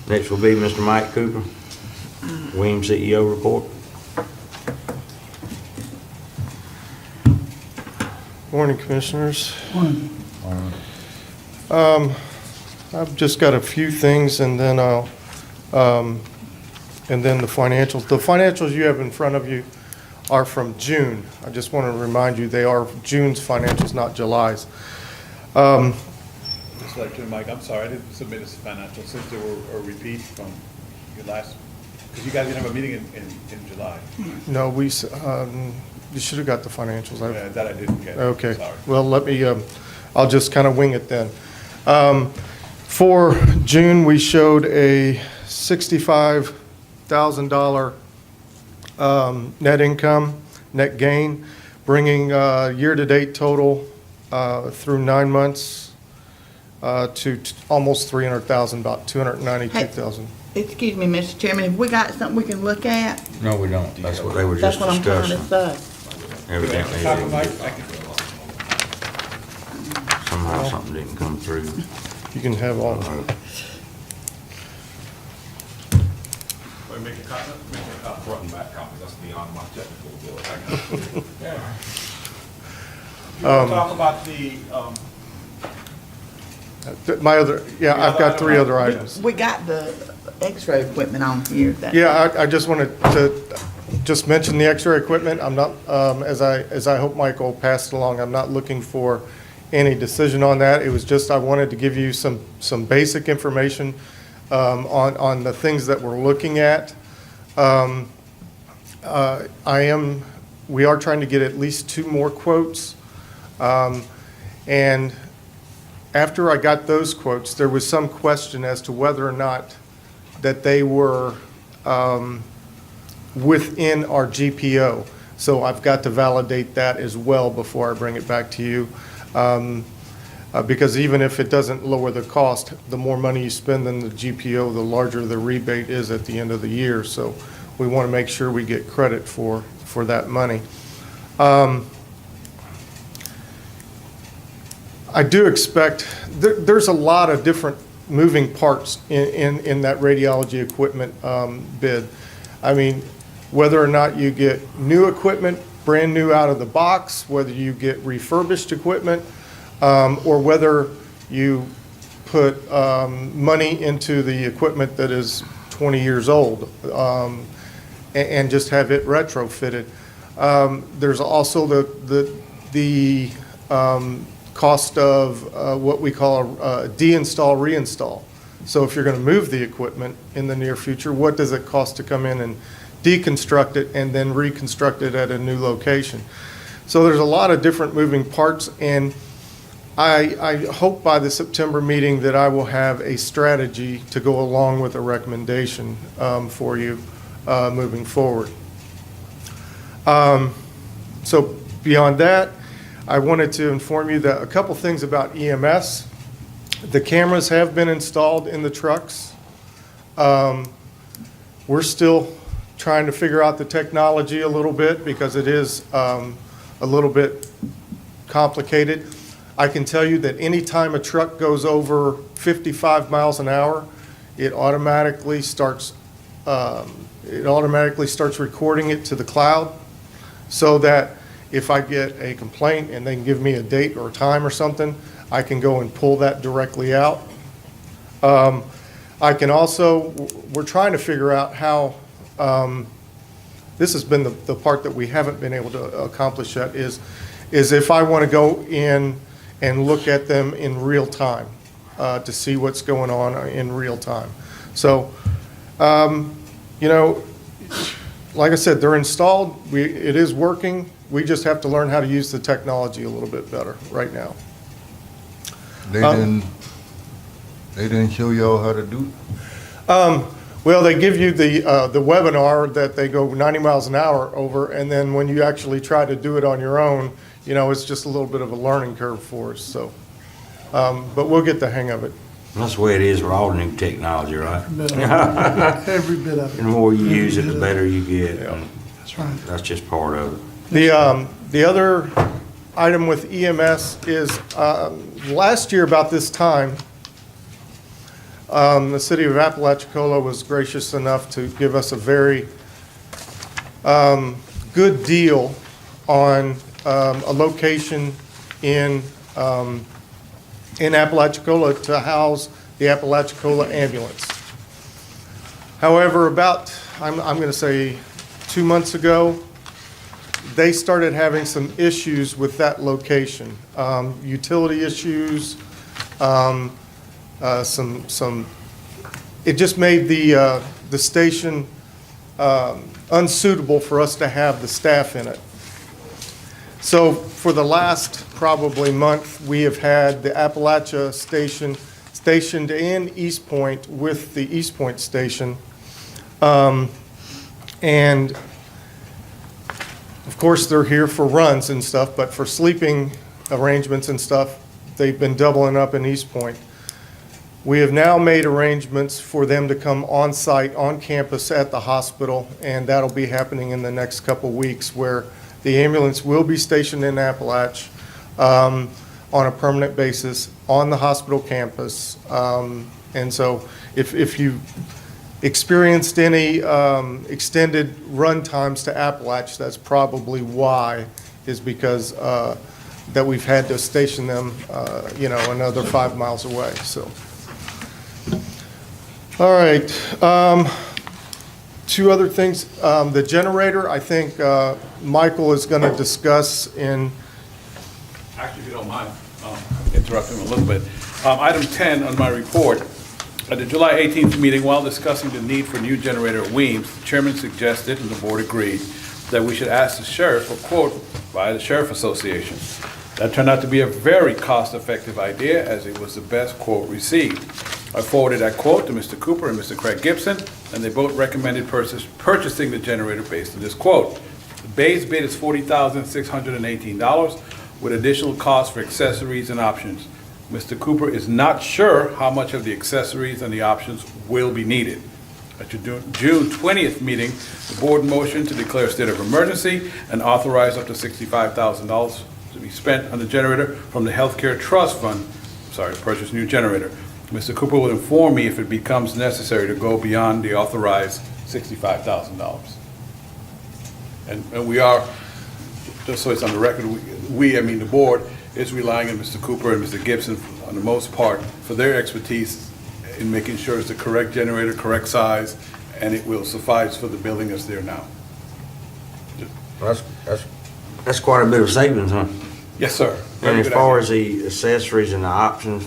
Next will be Mr. Mike Cooper, Williams CEO report. Morning, Commissioners. I've just got a few things, and then the financials. The financials you have in front of you are from June. I just want to remind you, they are June's financials, not July's. Just like to Mike, I'm sorry, I didn't submit this financial since there were a repeat from your last, because you guys didn't have a meeting in July. No, you should have got the financials. Yeah, that I didn't get. Okay, Sorry. well, let me, I'll just kind of wing it then. For June, we showed a $65,000 net income, net gain, bringing year-to-date total through 9 months to almost $300,000, about $292,000. Excuse me, Mr. Chairman, have we got something we can look at? No, we don't. That's what they were That's just what I'm trying to discussing. say. Evidently, Top of Mike, I can- somehow something didn't come through. You can have all of it. Make a front and back copy, that's beyond my technical ability. You want to talk about the, My other, yeah, I've got 3 other items. We got the x-ray equipment on here. Yeah, I just wanted to just mention the X-ray equipment. I'm not, as I hope Michael passed along, I'm not looking for any decision on that. It was just, I wanted to give you some basic information on the things that we're looking at. We are trying to get at least 2 more quotes. And after I got those quotes, there was some question as to whether or not that they were within our GPO. So I've got to validate that as well before I bring it back to you. Because even if it doesn't lower the cost, the more money you spend in the GPO, the larger the rebate is at the end of the year. So we want to make sure we get credit for that money. I do expect, there's a lot of different moving parts in that radiology equipment bid. I mean, whether or not you get new equipment, brand new out of the box, whether you get refurbished equipment, or whether you put money into the equipment that is 20 years old and just have it retrofitted. There's also the cost of what we call a deinstall, reinstall. So if you're going to move the equipment in the near future, what does it cost to come in and deconstruct it and then reconstruct it at a new location? So there's a lot of different moving parts, and I hope by the September meeting that I will have a strategy to go along with a recommendation for you moving forward. So beyond that, I wanted to inform you that a couple things about EMS. The cameras have been installed in the trucks. We're still trying to figure out the technology a little bit because it is a little bit complicated. I can tell you that anytime a truck goes over 55 miles an hour, it automatically starts recording it to the cloud, so that if I get a complaint and they can give me a date or a time or something, I can go and pull that directly out. I can also, we're trying to figure out how, this has been the part that we haven't been able to accomplish yet, is if I want to go in and look at them in real time to see what's going on in real time. So, you know, like I said, they're installed. It is working. We just have to learn how to use the technology a little bit better right now. They didn't show y'all how to do it? Well, they give you the webinar that they go 90 miles an hour over, and then when you actually try to do it on your own, you know, it's just a little bit of a learning curve for us. So, but we'll get the hang of it. That's the way it is with all new technology, right? Every bit of it. The more you use it, the better you get. Yeah. and That's right. That's just part of it. The other item with EMS is last year about this time, The city of Apalachicola was gracious enough to give us a very good deal on a location in Apalachicola to house the Apalachicola ambulance. However, I'm going to say 2 months ago, they started having some issues with that location. Utility issues, it just made the station unsuitable for us to have the staff in it. So for the last probably month, we have had the Appalachia station stationed in East Point with the East Point station. And of course, they're here for runs and stuff, but for sleeping arrangements and stuff, they've been doubling up in East Point. We have now made arrangements for them to come on site, on campus at the hospital, and that'll be happening in the next couple weeks, where the ambulance will be stationed in Appalach on a permanent basis on the hospital campus. And so if you experienced any extended run times to Appalach, that's probably why, is because that we've had to station them, another 5 miles away, so. All right, 2 other things. The generator, I think Michael is going to discuss in. Actually, if you don't mind interrupting a little bit. Item 10 on my report. At the July 18th meeting, while discussing the need for a new generator at Weems, the chairman suggested, and the board agreed, that we should ask the sheriff for quote via the Sheriff Association. That turned out to be a very cost-effective idea, as it was the best quote received. I forwarded that quote to Mr. Cooper and Mr. Craig Gibson, and they both recommended purchasing the generator based on this quote. The base bid is $40,618, with additional costs for accessories and options. Mr. Cooper is not sure how much of the accessories and the options will be needed. At your June 20th meeting, the board motioned to declare a state of emergency and authorize up to $65,000 to be spent on the generator from the Healthcare Trust Fund, to purchase a new generator. Mr. Cooper will inform me if it becomes necessary to go beyond the authorized $65,000. And we are, just so it's on the record, the board is relying on Mr. Cooper and Mr. Gibson on the most part for their expertise in making sure it's the correct generator, correct size, and it will suffice for the building that's there now. That's quite a bit of savings, huh? Yes, sir. And Very as good far idea. as the accessories and the options,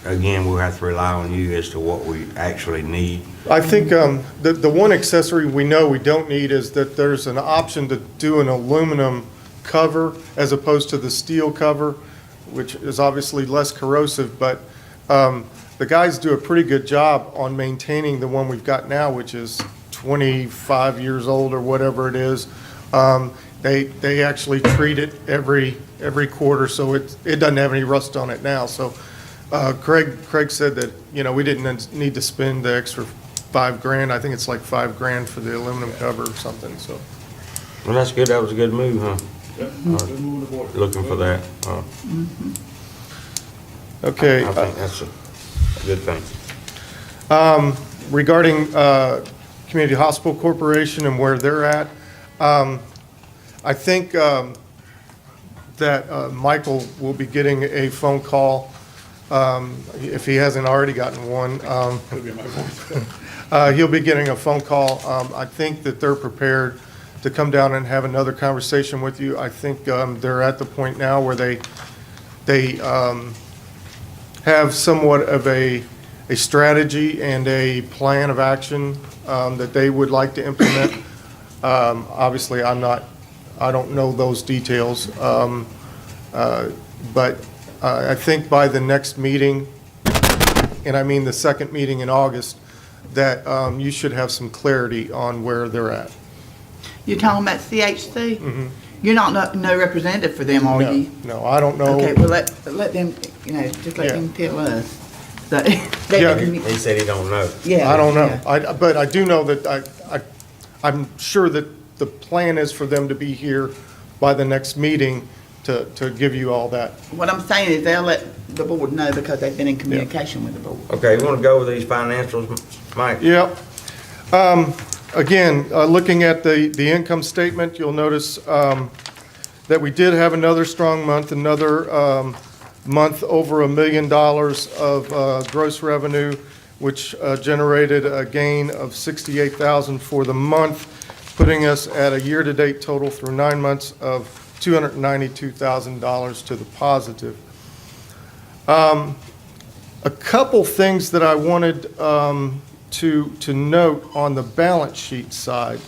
again, we'll have to rely on you as to what we actually need. I think the one accessory we know we don't need is that there's an option to do an aluminum cover as opposed to the steel cover, which is obviously less corrosive, but the guys do a pretty good job on maintaining the one we've got now, which is 25 years old or whatever it is. They actually treat it every quarter, so it doesn't have any rust on it now. So Craig said that, we didn't need to spend the extra $5,000. I think it's like $5,000 for the aluminum cover or something, so. Well, that's good. That was a good move, huh? Yeah, good move on the board. Looking for that. Okay. I think that's a good thing. Regarding Community Hospital Corporation and where they're at, I think that Michael will be getting a phone call, if he hasn't already gotten one. It'll be my voice. He'll be getting a phone call. I think that they're prepared to come down and have another conversation with you. I think they're at the point now where they have somewhat of a strategy and a plan of action that they would like to implement. Obviously, I don't know those details, but I think by the next meeting, and I mean the second meeting in August, that you should have some clarity on where they're at. You're talking about CHC? You're not no representative for them, are you? No, I don't know. Okay, well, let them, just let Yeah. them tell us. So, Yeah. He said he don't know. Yeah. I don't know. yeah. But I do know that I'm sure that the plan is for them to be here by the next meeting to give you all that. What I'm saying is they'll let the board know because they've been in communication with the board. Okay, you wanna go with these financials, Mike? Yep. Again, looking at the income statement, you'll notice that we did have another strong month, another month over $1 million of gross revenue, which generated a gain of $68,000 for the month, putting us at a year-to-date total through 9 months of $292,000 to the positive. A couple things that I wanted to note on the balance sheet side.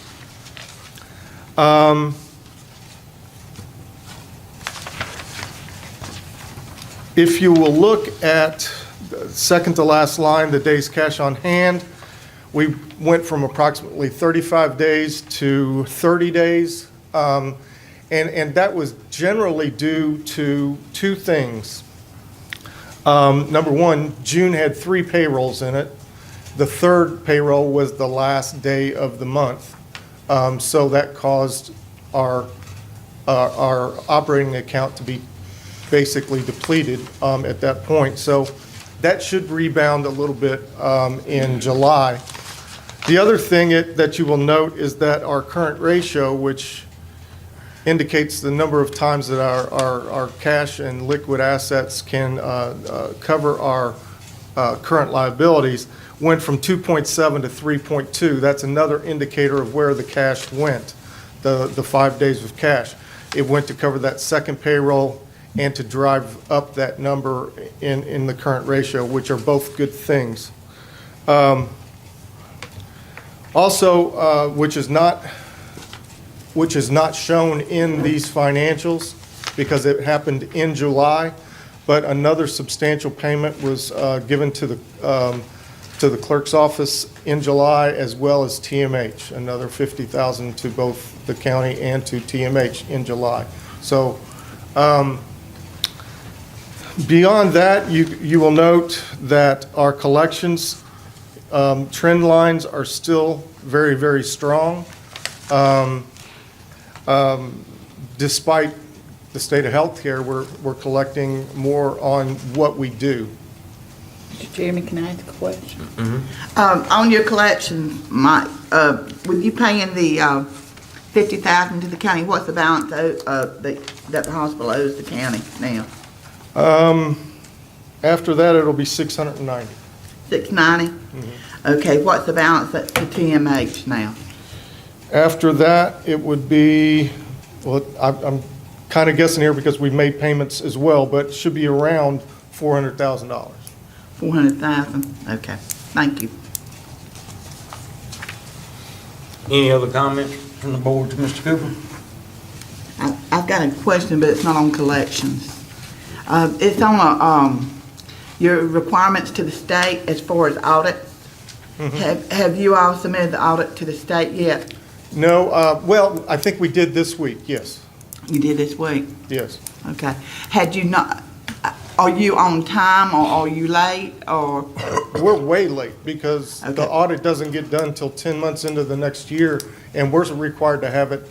If you will look at the second to last line, the days cash on hand, we went from approximately 35 days to 30 days. And that was generally due to two things. Number one, June had 3 payrolls in it. The third payroll was the last day of the month. So that caused our operating account to be basically depleted at that point. So that should rebound a little bit in July. The other thing that you will note is that our current ratio, which indicates the number of times that our cash and liquid assets can cover our current liabilities, went from 2.7 to 3.2. That's another indicator of where the cash went, the 5 days of cash. It went to cover that second payroll and to drive up that number in the current ratio, which are both good things. Also, which is not shown in these financials because it happened in July, but another substantial payment was given to the clerk's office in July, as well as TMH, another $50,000 to both the county and to TMH in July. So beyond that, you will note that our collections trend lines are still very, very strong. Despite the state of healthcare, we're collecting more on what we do. Mr. Chairman, can I ask a question? On your collections, Mike, with you paying the $50,000 to the county, what's the balance that the hospital owes the county now? After that, it'll be $690. $690? Okay, what's the balance to TMH now? After that, it would be, well, I'm kind of guessing here because we've made payments as well, but it should be around $400,000. $400,000, okay, thank you. Any other comments from the board to Mr. Cooper? I've got a question, but it's not on collections. It's on your requirements to the state as far as audits. Have you all submitted the audit to the state yet? No, well, I think we did this week, yes, You did this week? yes. Okay. Had you not, are you on time or are you late or? We're way late because Okay. the audit doesn't get done till 10 months into the next year, and we're required to have it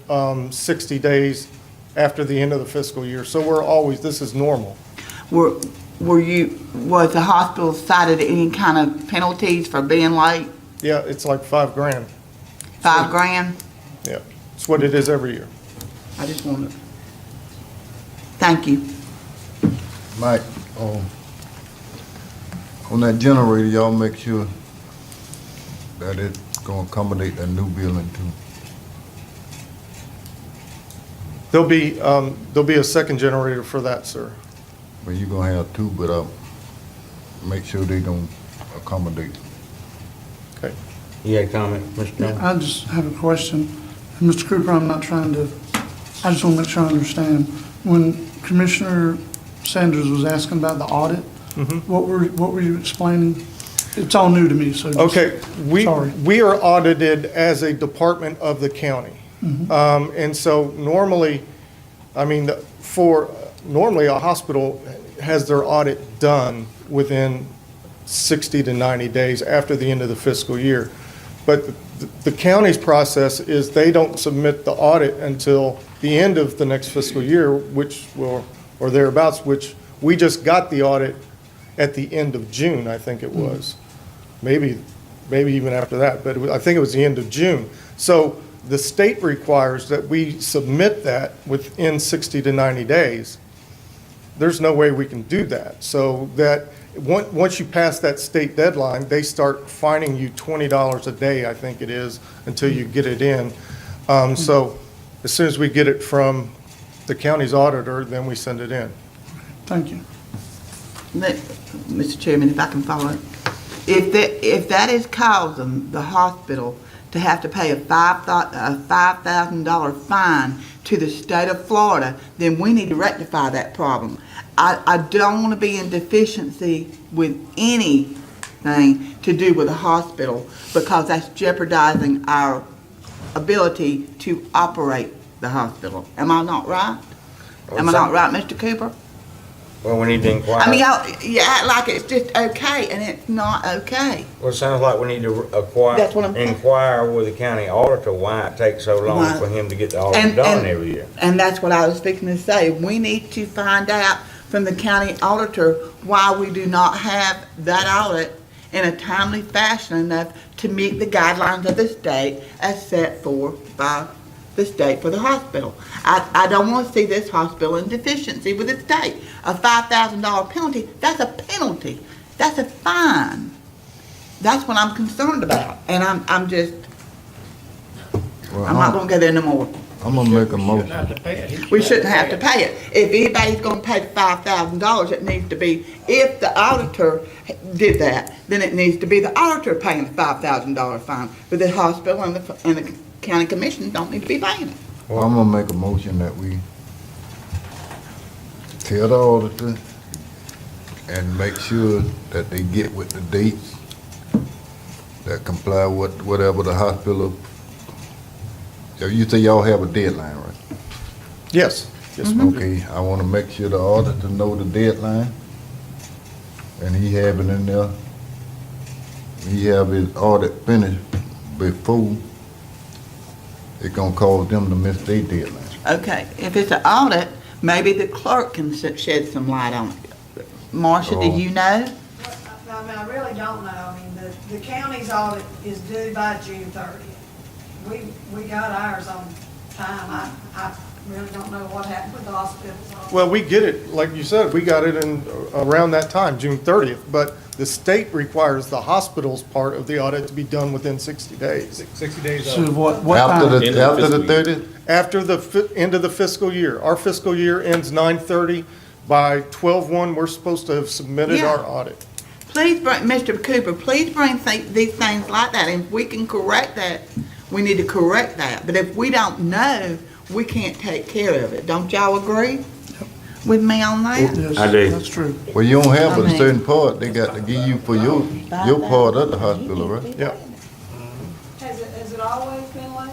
60 days after the end of the fiscal year. So we're always, this is normal. Was the hospital cited any kind of penalties for being late? Yeah, it's like $5,000. $5,000? Yeah, it's what it is every year. I just wanted, thank you. Mike, on that generator, y'all make sure that it's gonna accommodate that new building too. There'll be a second generator for that, sir. But you gonna have 2, but make sure they gonna accommodate. Okay. You had a comment, Mr. Jones? I just have a question. And Mr. Cooper, I'm not trying to, I just want to make sure I understand. When Commissioner Sanders was asking about the audit, what were you explaining? It's all new to me, so just. Okay, Sorry. we are audited as a department of the county. And so normally, I mean, normally a hospital has their audit done within 60 to 90 days after the end of the fiscal year. But the county's process is they don't submit the audit until the end of the next fiscal year, which will, or thereabouts, which we just got the audit at the end of June, I think it was. Maybe even after that, but I think it was the end of June. So the state requires that we submit that within 60 to 90 days. There's no way we can do that. So that, once you pass that state deadline, they start fining you $20 a day, I think it is, until you get it in. So as soon as we get it from the county's auditor, then we send it in. Thank you. Mr. Chairman, if I can follow up. If that is causing the hospital to have to pay a $5,000 fine to the state of Florida, then we need to rectify that problem. I don't want to be in deficiency with anything to do with the hospital, because that's jeopardizing our ability to operate the hospital. Am I not right? Am I not right, Mr. Cooper? Well, we need to inquire. I mean, you act like it's just okay, and it's not okay. Well, it sounds like we need to That's what I'm saying. inquire with the county auditor why it takes so long Why? for him to get the audit done every year. And that's what I was fixing to say. We need to find out from the county auditor why we do not have that audit in a timely fashion enough to meet the guidelines of the state as set forth by the state for the hospital. I don't want to see this hospital in deficiency with the state. A $5,000 penalty, that's a penalty. That's a fine. That's what I'm concerned about. And I'm not gonna go there no more. I'm gonna make a motion. We shouldn't have to pay it. If anybody's gonna pay the $5,000, it needs to be, if the auditor did that, then it needs to be the auditor paying the $5,000 fine. But the hospital and the county commission don't need to be paying it. Well, I'm gonna make a motion that we tell the auditor and make sure that they get with the dates that comply with whatever the hospital. You say y'all have a deadline, right? Yes, yes, ma'am. Okay, I wanna make sure the auditor know the deadline, and he have it in there. He have his audit finished before it gonna cause them to miss their deadline. Okay, if it's an audit, maybe the clerk can shed some light on it. Marcia, do you know? I mean, I really don't know. I mean, the county's audit is due by June 30th. We got ours on time. I really don't know what happened with the hospital's audit. Well, we get it, like you said, we got it in around that time, June 30th, but the state requires the hospital's part of the audit to be done within 60 days. 60 days So out. what After time? the 30th? After the end of the fiscal year. Our fiscal year ends 9/30. By 12/1, we're supposed to have submitted Yeah. our audit. Please bring, Mr. Cooper, please bring these things like that. And if we can correct that, we need to correct that. But if we don't know, we can't take care of it. Don't y'all agree with me on that? Yes, I do. that's true. Well, you don't have I but a mean- certain part they got to give you for your part of the hospital, right? Yeah, Has it always been late?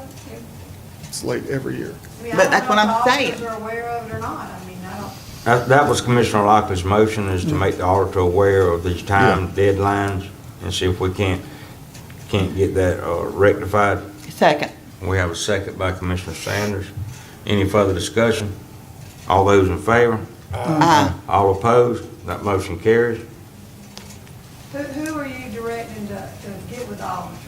it's late every year. I mean, But I that's don't what know I'm if the saying. auditors are aware of it or not. I mean, I don't. That was Commissioner Lockley's motion, is to make the auditor aware of these time deadlines and see if we can't get that rectified. Second. We have a second by Commissioner Sanders. Any further discussion? All those in favor? All opposed? That motion carries. Who are you directing to get with the auditors?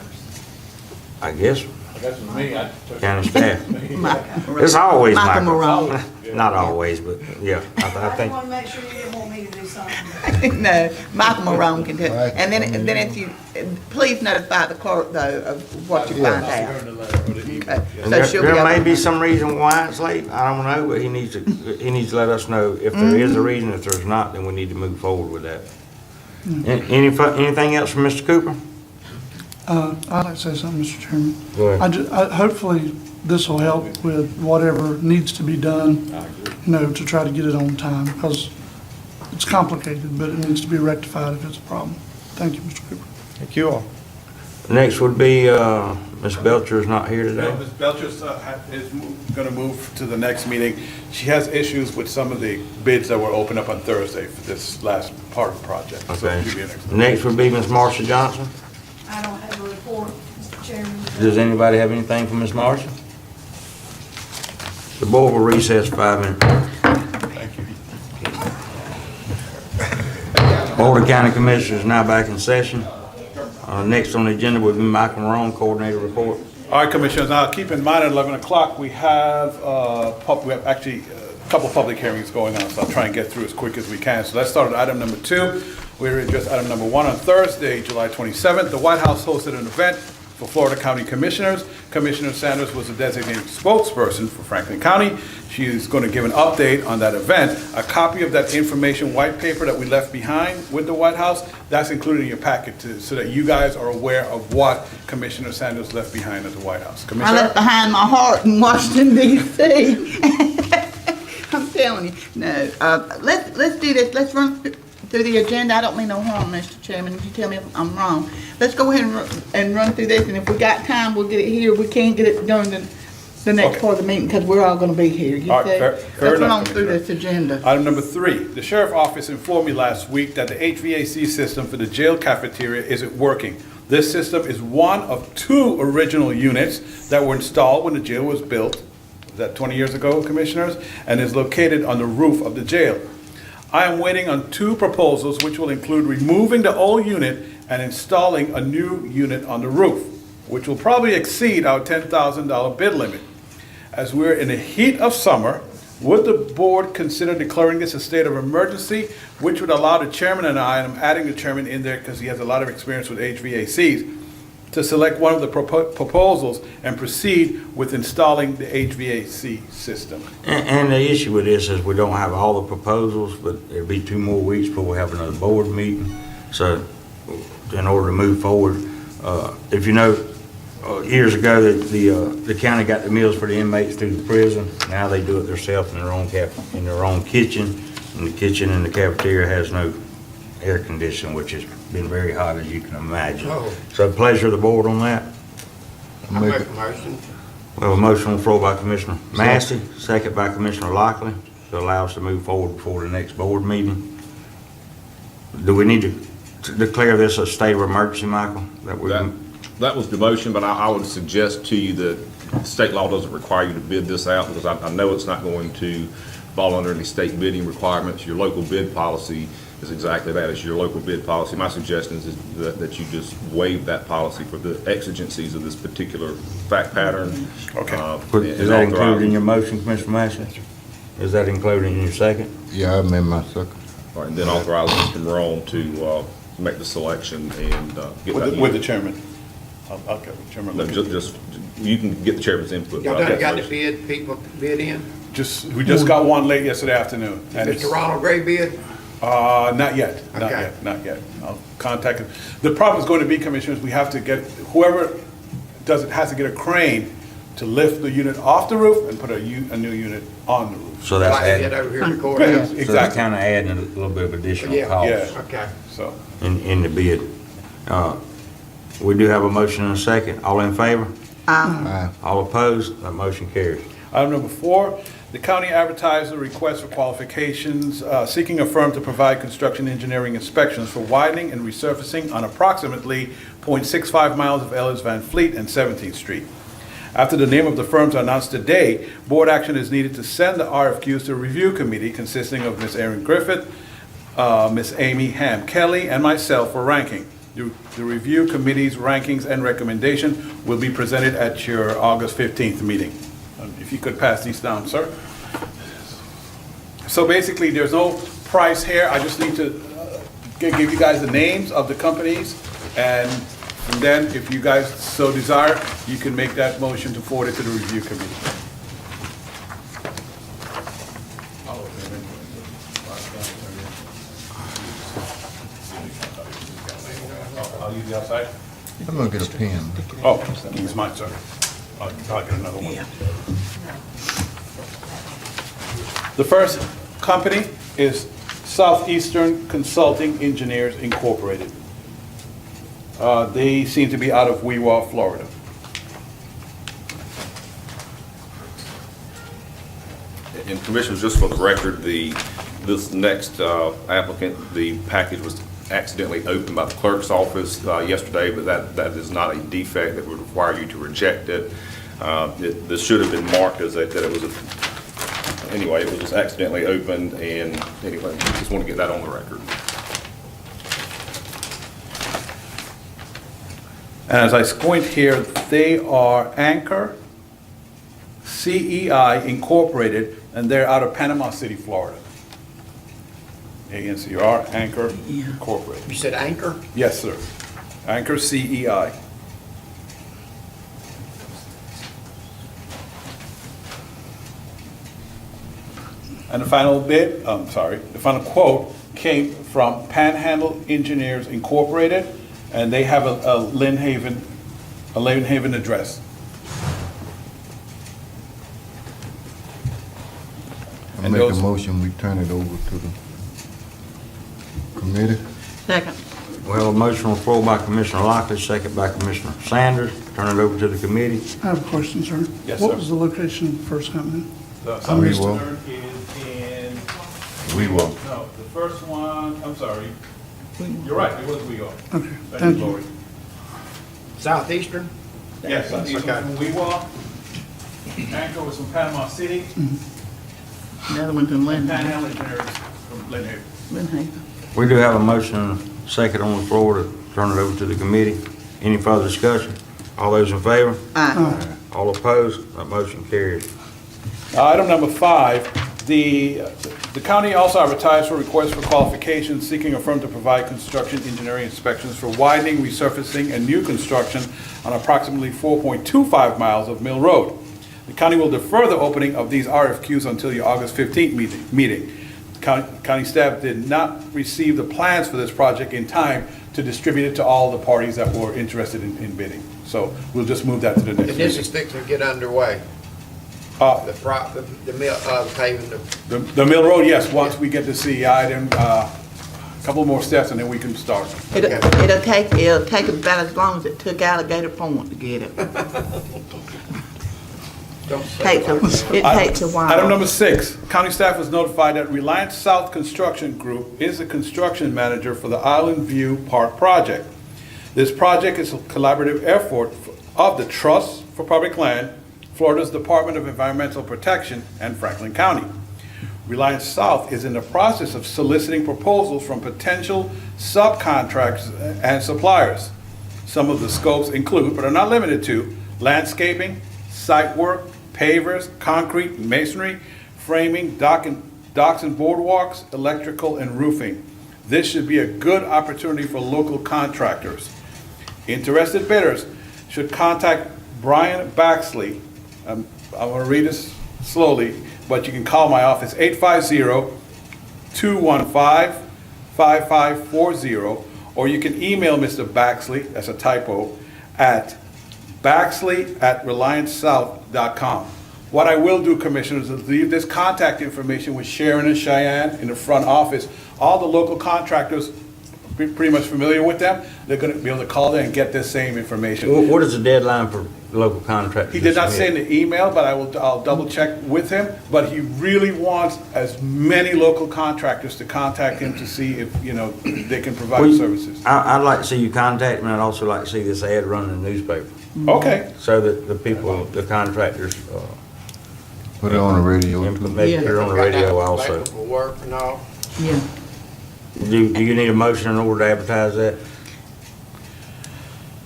I guess, I guess with me, I took. county staff. Michael It's always Michael Michael. Morone. Not always, but yeah, I I just think. want to make sure you didn't want me to do something. No, Michael Morone can do it. Right. And then if you, please notify the clerk though of what you find out. Her in the letter or the email. Okay. And So she'll be there may able- be some reason why it's late, I don't know, but he needs to let us know if there is a reason. If there's not, then we need to move forward with that. Anything else from Mr. Cooper? I'd like to say something, Mr. Chairman. Go ahead. Hopefully, this will help with whatever needs to be done, to try to get it on time, because it's complicated, but it needs to be rectified if it's a problem. Thank you, Mr. Cooper. Thank you all. Next would be, Ms. Belcher is not here today. Ms. Belcher is going to move to the next meeting. She has issues with some of the bids that were opened up on Thursday for this last part of the project. So Okay. she'll be an expert. Next would be Ms. Marcia Johnson. I don't have a report, Mr. Chairman. Does anybody have anything for Ms. Marshall? The board will recess 5 minutes. Thank you. Board of County Commissioners now back in session. Next on the agenda will be Michael Morone, Coordinator Report. All right, Commissioners, now keep in mind at 11 o'clock, we have actually a couple public hearings going on, so I'll try and get through as quick as we can. So let's start with item number 2. We address item number 1 on Thursday, July 27th. The White House hosted an event for Florida County Commissioners. Commissioner Sanders was the designated spokesperson for Franklin County. She is going to give an update on that event. A copy of that information white paper that we left behind with the White House, that's included in your packet so that you guys are aware of what Commissioner Sanders left behind at the White House. I Commissioner? left behind my heart in Washington DC. I'm telling you, no, let's do this, let's run through the agenda. I don't mean no harm, Mr. Chairman, if you tell me if I'm wrong. Let's go ahead and run through this, and if we got time, we'll get it here. We can't get it during the next Okay. part of the meeting, because we're all gonna be here, you All right, see? fair Let's run enough, on through Commissioner. this agenda. Item number 3, the sheriff office informed me last week that the HVAC system for the jail cafeteria isn't working. This system is one of 2 original units that were installed when the jail was built. Was that 20 years ago, Commissioners? And is located on the roof of the jail. I am waiting on 2 proposals, which will include removing the old unit and installing a new unit on the roof, which will probably exceed our $10,000 bid limit. As we're in the heat of summer, would the board consider declaring this a state of emergency, which would allow the chairman and I, and I'm adding the chairman in there because he has a lot of experience with HVACs, to select one of the proposals and proceed with installing the HVAC system? And the issue with this is we don't have all the proposals, but it'll be 2 more weeks before we have another board meeting. So in order to move forward, if you know, years ago, the county got the meals for the inmates through the prison. Now they do it themselves in their own kitchen. And the kitchen in the cafeteria has no air conditioning, which has been very hot, as you can imagine. Oh. So pleasure of the board on that. I make a motion. We have a motion on the floor by Commissioner Massey, second by Commissioner Lockley, to allow us to move forward before the next board meeting. Do we need to declare this a state of emergency, Michael? That was the motion, but I would suggest to you that state law doesn't require you to bid this out, because I know it's not going to fall under any state bidding requirements. Your local bid policy is exactly that, it's your local bid policy. My suggestion is that you just waive that policy for the exigencies of this particular fact pattern. Okay. Is that included in your motion, Commissioner Massey? Is that included in your second? Yeah, I amend my second. All right, and then authorize Mr. Morone to make the selection and get that. With the chairman. I'll get the chairman. No, just, you can get the chairman's input. Y'all but I'll done get got the first. bid, people bid in? We just got one late yesterday afternoon. And it's, Mr. Ronald Gray bid? not yet, Okay. not yet. I'll contact him. The problem is going to be, Commissioners, we have to get, whoever does it has to get a crane to lift the unit off the roof and put a new unit on the roof. So that's Like I did adding, over here at the courthouse? so that's Exactly. kind of adding a little bit of additional Yeah. cost Yeah. Okay. So, in the bid. We do have a motion and a second. All in favor? Aye. All opposed? That motion carries. item number 4, the county advertised a request for qualifications seeking a firm to provide construction engineering inspections for widening and resurfacing on approximately .65 miles of Ellis Van Fleet and 17th Street. After the name of the firms are announced today, board action is needed to send the RFQs to a review committee consisting of Ms. Erin Griffith, Ms. Amy Ham Kelly, and myself for ranking. The review committee's rankings and recommendation will be presented at your August 15th meeting. If you could pass these down, sir. So basically, there's no price here. I just need to give you guys the names of the companies, and then if you guys so desire, you can make that motion to forward it to the review committee. I'll use the outside. I'm gonna get a pen. Oh, use mine, sir. I'll get another one. The first company is Southeastern Consulting Engineers Incorporated. They seem to be out of Weewha, Florida. And Commissioners, just for the record, this next applicant, the package was accidentally opened by the clerk's office yesterday, but that is not a defect that would require you to reject it. This should have been marked as that it was anyway, it was just accidentally opened, and anyway, just want to get that on the record. And as I squint here, they are Anchor CEI Incorporated, and they're out of Panama City, Florida. ANCR, Anchor Incorporated. You said Anchor? Yes, sir. Anchor CEI. And the final bid, the final quote came from Panhandle Engineers Incorporated, and they have a Lynn Haven address. I And make a those- motion, we turn it over to the committee. Second. Well, a motion on the floor by Commissioner Lockley, second by Commissioner Sanders. Turn it over to the committee. I have a question, sir. Yes, What sir. was the location of the first company? The We Southeastern will. is in, We will. no, the first one, I'm sorry. You're right, it was WeWa. Okay, Thank thank you, you. Lori. Southeastern? Yes, Southeastern Okay. from WeWa. Anchor was from Panama City. The other one's in Lynn, Panhandle Engineers from Lynn Haven. Lynn Haven. We do have a motion and a second on the floor to turn it over to the committee. Any further discussion? All those in favor? Aye. All opposed? That motion carries. Item number 5, the county also advertised for requests for qualifications seeking a firm to provide construction engineering inspections for widening, resurfacing, and new construction on approximately 4.25 miles of Mill Road. The county will defer the opening of these RFQs until your August 15th meeting. County staff did not receive the plans for this project in time to distribute it to all the parties that were interested in bidding. So we'll just move that to the next And this meeting. is fixing to get underway. The mill, paving the, The Mill Road, yes, once we get the CEI, then a couple more steps and then we can start. It'll take about as long as it took Alligator Point to get it. don't say Takes it like that. It takes a while. Item number 6, county staff was notified that Reliance South Construction Group is the construction manager for the Island View Park project. This project is a collaborative effort of the Trust for Public Land, Florida's Department of Environmental Protection, and Franklin County. Reliance South is in the process of soliciting proposals from potential subcontractors and suppliers. Some of the scopes include, but are not limited to, landscaping, site work, pavers, concrete, masonry, framing, docks and boardwalks, electrical, and roofing. This should be a good opportunity for local contractors. Interested bidders should contact Brian Baxley. I'm going to read this slowly, but you can call my office, 850-215-5540, or you can email Mr. Baxley, that's a typo, at baxley@reliancesouth.com. What I will do, Commissioners, is leave this contact information with Sharon and Cheyenne in the front office. All the local contractors, pretty much familiar with them, they're going to be able to call them and get this same information. What is the deadline for local contractors? He did not to say in submit? the email, but I'll double check with him, but he really wants as many local contractors to contact him to see if, they can provide Well, services. I'd like to see you contact me, and I'd also like to see this ad run in the newspaper, Okay, so that the people, the contractors, Put it on the radio too. maybe Yeah. put it on the radio also. Electrical work and all. Yeah. Do you need a motion in order to advertise that?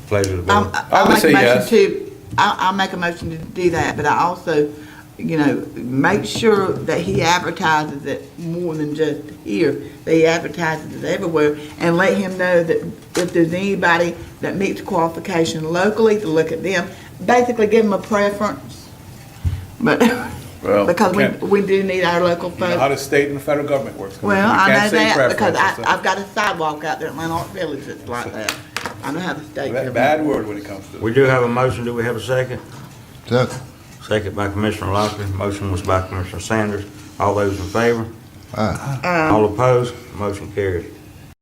Pleasure of the board. I would say yes. I'll make a motion to do that, but I also, make sure that he advertises it more than just here, that he advertises it everywhere, and let him know that if there's anybody that meets qualification locally, to look at them, basically give them a preference. But, Well, because can't- we do need our local you know how folks. the state and the federal government works. Well, You I can't know say that, because preferences, so- I've got a sidewalk out there at Lanark Village that's like that. I know how the state government. Bad word when it comes to. We do have a motion, do we have a second? Second. Second by Commissioner Lockley, motion was by Commissioner Sanders. All those in favor? Aye. All opposed? Motion carries.